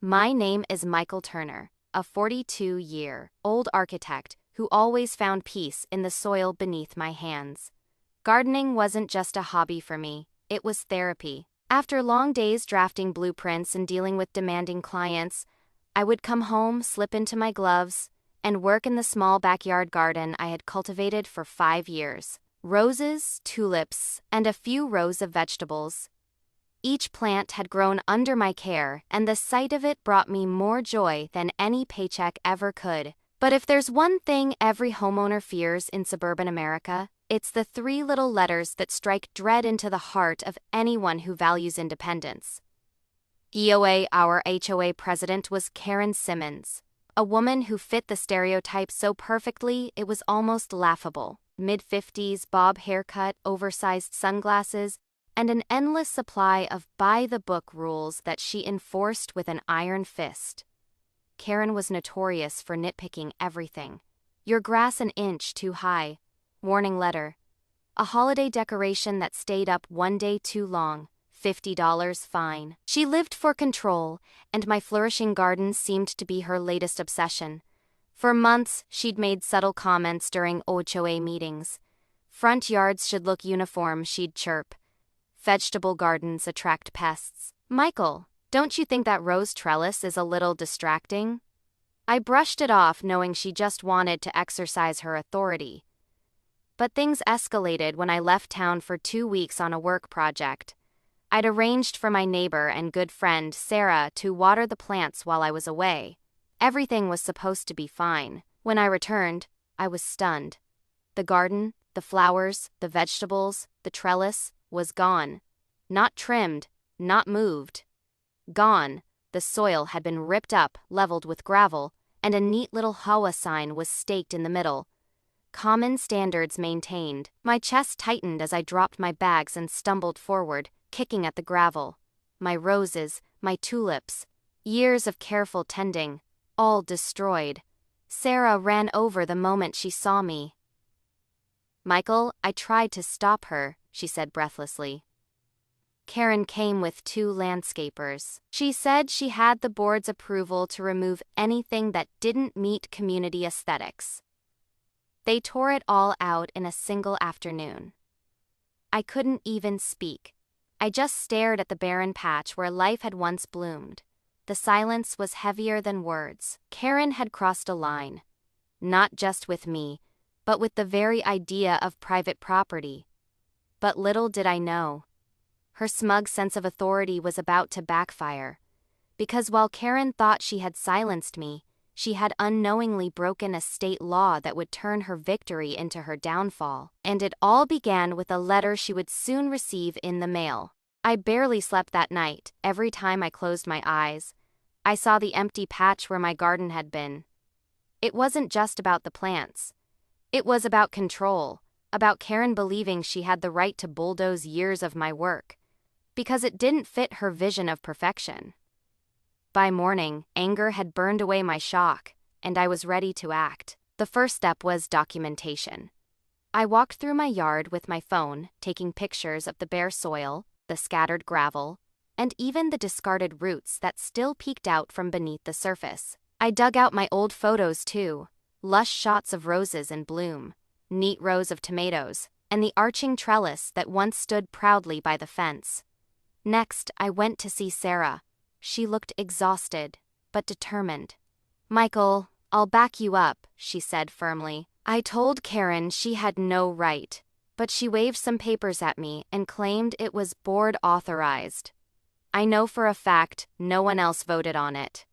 My name is Michael Turner, a 42-year-old architect who always found peace in the soil beneath my hands. Gardening wasn't just a hobby for me, it was therapy. After long days drafting blueprints and dealing with demanding clients, I would come home, slip into my gloves, and work in the small backyard garden I had cultivated for 5 years. Roses, tulips, and a few rows of vegetables. Each plant had grown under my care, and the sight of it brought me more joy than any paycheck ever could. But if there's one thing every homeowner fears in suburban America, it's the 3 little letters that strike dread into the heart of anyone who values independence. Our HOA president was Karen Simmons, a woman who fit the stereotype so perfectly it was almost laughable. Mid-50s, bob haircut, oversized sunglasses, and an endless supply of by-the-book rules that she enforced with an iron fist. Karen was notorious for nitpicking everything. Your grass an inch too high. Warning letter. A holiday decoration that stayed up one day too long. $50 fine. She lived for control, and my flourishing garden seemed to be her latest obsession. For months, she'd made subtle comments during HOA meetings. Front yards should look uniform, she'd chirp. Vegetable gardens attract pests. Michael, don't you think that rose trellis is a little distracting? I brushed it off, knowing she just wanted to exercise her authority. But things escalated when I left town for 2 weeks on a work project. I'd arranged for my neighbor and good friend, Sarah, to water the plants while I was away. Everything was supposed to be fine. When I returned, I was stunned. The garden, the flowers, the vegetables, the trellis was gone. Not trimmed, not moved. Gone. The soil had been ripped up, leveled with gravel, and a neat little HOA sign was staked in the middle. Common standards maintained. My chest tightened as I dropped my bags and stumbled forward, kicking at the gravel. My roses, my tulips, years of careful tending, all destroyed. Sarah ran over the moment she saw me. Michael, I tried to stop her, she said breathlessly. Karen came with 2 landscapers. She said she had the board's approval to remove anything that didn't meet community aesthetics. They tore it all out in a single afternoon. I couldn't even speak. I just stared at the barren patch where life had once bloomed. The silence was heavier than words. Karen had crossed a line. Not just with me, but with the very idea of private property. But little did I know. Her smug sense of authority was about to backfire. Because while Karen thought she had silenced me, she had unknowingly broken a state law that would turn her victory into her downfall. And it all began with a letter she would soon receive in the mail. I barely slept that night. Every time I closed my eyes, I saw the empty patch where my garden had been. It wasn't just about the plants. It was about control, about Karen believing she had the right to bulldoze years of my work, because it didn't fit her vision of perfection. By morning, anger had burned away my shock, and I was ready to act. The first step was documentation. I walked through my yard with my phone, taking pictures of the bare soil, the scattered gravel, and even the discarded roots that still peeked out from beneath the surface. I dug out my old photos too, lush shots of roses in bloom, neat rows of tomatoes, and the arching trellis that once stood proudly by the fence. Next, I went to see Sarah. She looked exhausted, but determined. Michael, I'll back you up, she said firmly. I told Karen she had no right, but she waved some papers at me and claimed it was board authorized. I know for a fact no one else voted on it.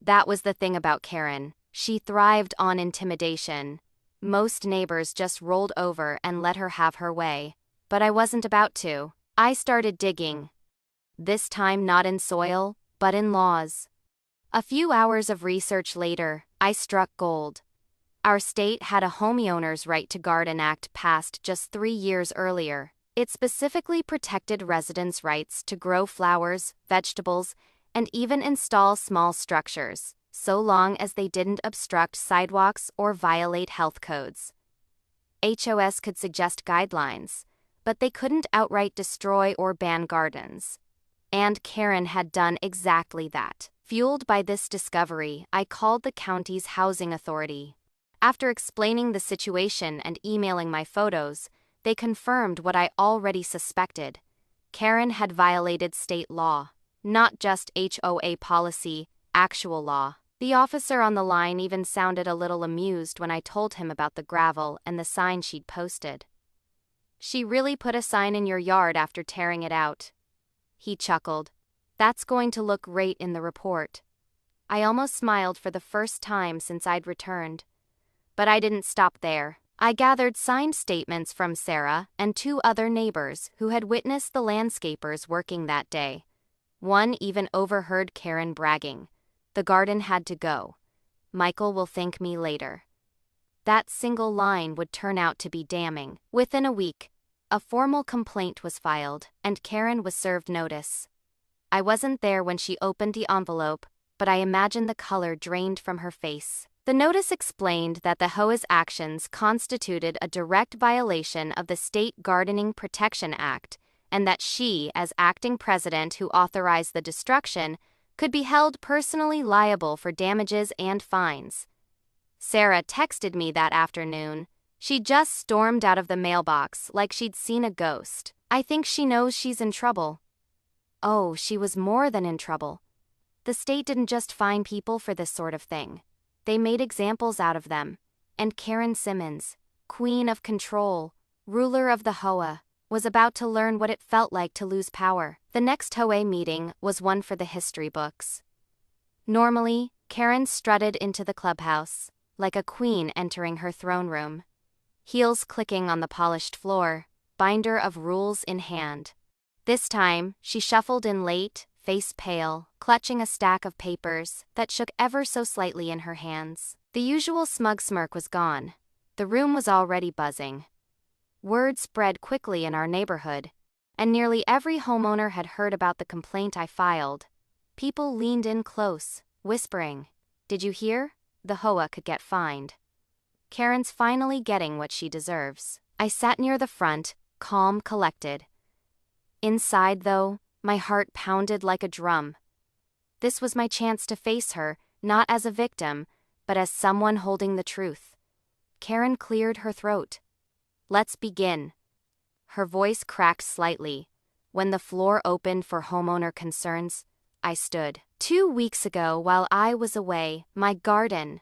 That was the thing about Karen. She thrived on intimidation. Most neighbors just rolled over and let her have her way. But I wasn't about to. I started digging. This time not in soil, but in laws. A few hours of research later, I struck gold. Our state had a homeowner's right to garden act passed just 3 years earlier. It specifically protected residents' rights to grow flowers, vegetables, and even install small structures, so long as they didn't obstruct sidewalks or violate health codes. HOS could suggest guidelines, but they couldn't outright destroy or ban gardens. And Karen had done exactly that. Fueled by this discovery, I called the county's housing authority. After explaining the situation and emailing my photos, they confirmed what I already suspected. Karen had violated state law, not just HOA policy, actual law. The officer on the line even sounded a little amused when I told him about the gravel and the sign she'd posted. "She really put a sign in your yard after tearing it out." He chuckled. "That's going to look great in the report." I almost smiled for the first time since I'd returned. But I didn't stop there. I gathered signed statements from Sarah and 2 other neighbors who had witnessed the landscapers working that day. One even overheard Karen bragging, "The garden had to go. Michael will thank me later." That single line would turn out to be damning. Within a week, a formal complaint was filed, and Karen was served notice. I wasn't there when she opened the envelope, but I imagined the color drained from her face. The notice explained that the HOA's actions constituted a direct violation of the State Gardening Protection Act, and that she, as acting president who authorized the destruction, could be held personally liable for damages and fines. Sarah texted me that afternoon. She just stormed out of the mailbox like she'd seen a ghost. "I think she knows she's in trouble." Oh, she was more than in trouble. The state didn't just fine people for this sort of thing. They made examples out of them. And Karen Simmons, queen of control, ruler of the HOA, was about to learn what it felt like to lose power. The next HOA meeting was one for the history books. Normally, Karen strutted into the clubhouse, like a queen entering her throne room. Heels clicking on the polished floor, binder of rules in hand. This time, she shuffled in late, face pale, clutching a stack of papers that shook ever so slightly in her hands. The usual smug smirk was gone. The room was already buzzing. Word spread quickly in our neighborhood, and nearly every homeowner had heard about the complaint I filed. People leaned in close, whispering, "Did you hear? The HOA could get fined." Karen's finally getting what she deserves. I sat near the front, calm, collected. Inside, though, my heart pounded like a drum. This was my chance to face her, not as a victim, but as someone holding the truth. Karen cleared her throat. "Let's begin." Her voice cracked slightly. When the floor opened for homeowner concerns, I stood. 2 weeks ago, while I was away, my garden,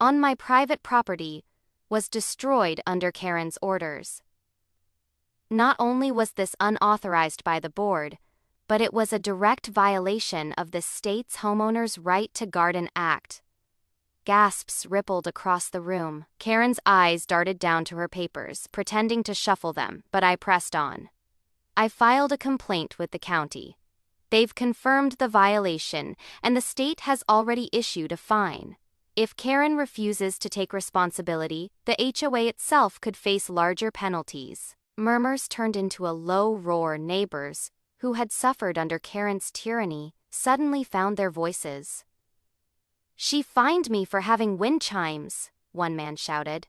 on my private property, was destroyed under Karen's orders. Not only was this unauthorized by the board, but it was a direct violation of the state's Homeowners' Right to Garden Act. Gasps rippled across the room. Karen's eyes darted down to her papers, pretending to shuffle them, but I pressed on. "I filed a complaint with the county. They've confirmed the violation, and the state has already issued a fine. If Karen refuses to take responsibility, the HOA itself could face larger penalties." Murmurs turned into a low roar. Neighbors, who had suffered under Karen's tyranny, suddenly found their voices. "She fined me for having wind chimes," one man shouted.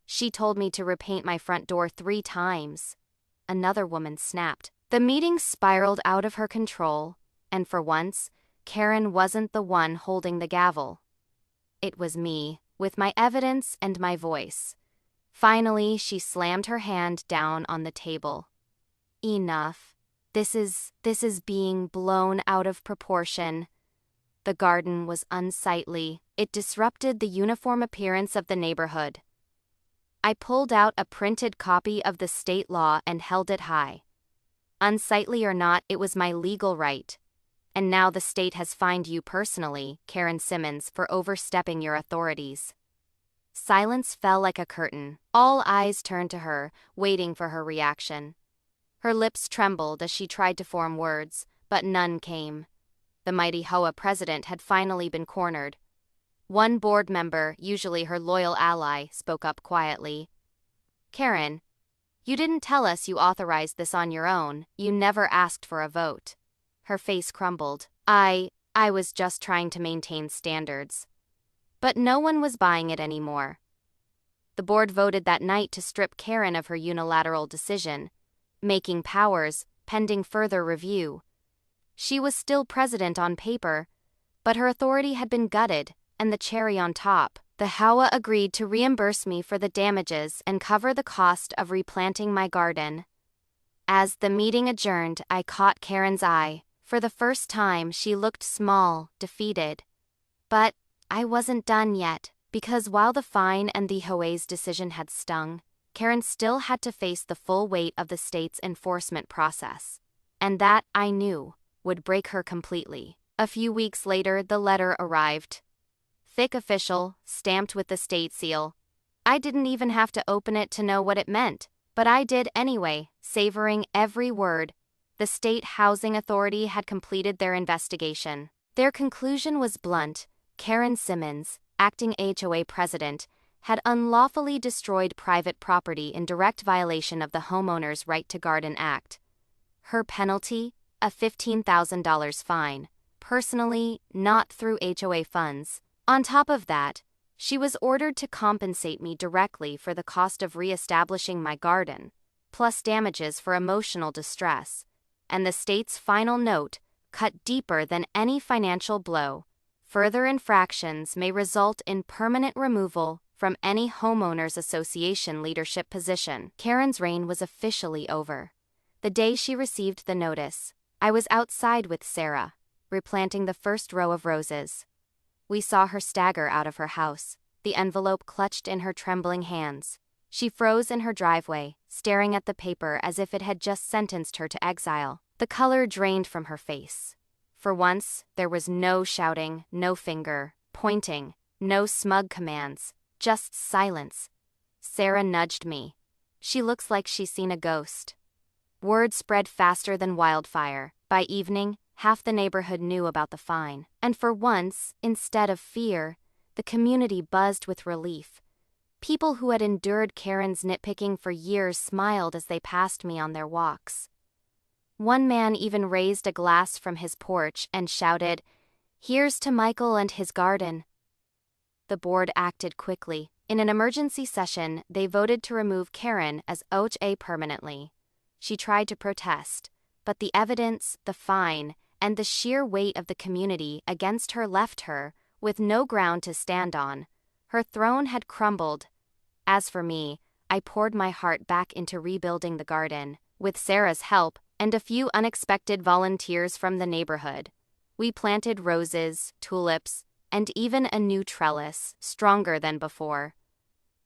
"She told me to repaint my front door 3 times," another woman snapped. The meeting spiraled out of her control, and for once, Karen wasn't the one holding the gavel. It was me, with my evidence and my voice. Finally, she slammed her hand down on the table. "Enough. This is being blown out of proportion." The garden was unsightly. It disrupted the uniform appearance of the neighborhood. I pulled out a printed copy of the state law and held it high. Unsightly or not, it was my legal right. And now the state has fined you personally, Karen Simmons, for overstepping your authorities. Silence fell like a curtain. All eyes turned to her, waiting for her reaction. Her lips trembled as she tried to form words, but none came. The mighty HOA president had finally been cornered. One board member, usually her loyal ally, spoke up quietly. "Karen, you didn't tell us you authorized this on your own. You never asked for a vote." Her face crumbled. I was just trying to maintain standards." But no one was buying it anymore. The board voted that night to strip Karen of her unilateral decision, making powers, pending further review. She was still president on paper, but her authority had been gutted, and the cherry on top, the HOA agreed to reimburse me for the damages and cover the cost of replanting my garden. As the meeting adjourned, I caught Karen's eye. For the first time, she looked small, defeated. But I wasn't done yet, because while the fine and the HOA's decision had stung, Karen still had to face the full weight of the state's enforcement process. And that, I knew, would break her completely. A few weeks later, the letter arrived. Thick, official, stamped with the state seal. I didn't even have to open it to know what it meant, but I did anyway, savoring every word. The State Housing Authority had completed their investigation. Their conclusion was blunt. Karen Simmons, acting HOA president, had unlawfully destroyed private property in direct violation of the Homeowners' Right to Garden Act. Her penalty? A $15,000 fine. Personally, not through HOA funds. On top of that, she was ordered to compensate me directly for the cost of re-establishing my garden, plus damages for emotional distress. And the state's final note cut deeper than any financial blow. Further infractions may result in permanent removal from any homeowners association leadership position. Karen's reign was officially over. The day she received the notice, I was outside with Sarah, replanting the first row of roses. We saw her stagger out of her house, the envelope clutched in her trembling hands. She froze in her driveway, staring at the paper as if it had just sentenced her to exile. The color drained from her face. For once, there was no shouting, no finger pointing, no smug commands, just silence. Sarah nudged me. She looks like she's seen a ghost. Word spread faster than wildfire. By evening, half the neighborhood knew about the fine. And for once, instead of fear, the community buzzed with relief. People who had endured Karen's nitpicking for years smiled as they passed me on their walks. One man even raised a glass from his porch and shouted, "Here's to Michael and his garden." The board acted quickly. In an emergency session, they voted to remove Karen as HOA permanently. She tried to protest, but the evidence, the fine, and the sheer weight of the community against her left her with no ground to stand on. Her throne had crumbled. As for me, I poured my heart back into rebuilding the garden. With Sarah's help and a few unexpected volunteers from the neighborhood, we planted roses, tulips, and even a new trellis, stronger than before.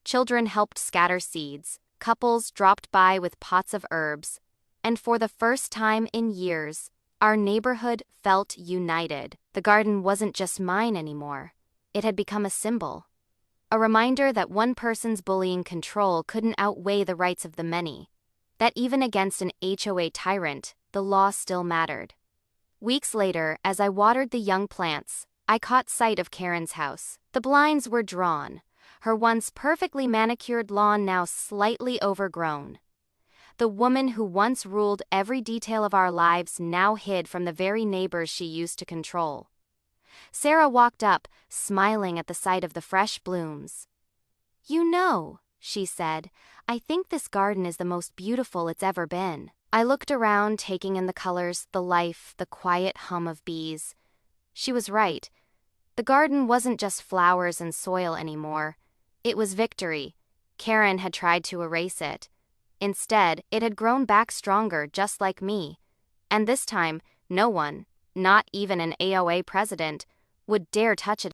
Children helped scatter seeds, couples dropped by with pots of herbs, and for the first time in years, our neighborhood felt united. The garden wasn't just mine anymore. It had become a symbol. A reminder that one person's bullying control couldn't outweigh the rights of the many. That even against an HOA tyrant, the law still mattered. Weeks later, as I watered the young plants, I caught sight of Karen's house. The blinds were drawn, her once perfectly manicured lawn now slightly overgrown. The woman who once ruled every detail of our lives now hid from the very neighbors she used to control. Sarah walked up, smiling at the sight of the fresh blooms. "You know," she said, "I think this garden is the most beautiful it's ever been." I looked around, taking in the colors, the life, the quiet hum of bees. She was right. The garden wasn't just flowers and soil anymore. It was victory. Karen had tried to erase it. Instead, it had grown back stronger, just like me. And this time, no one, not even an AOA president, would dare touch it.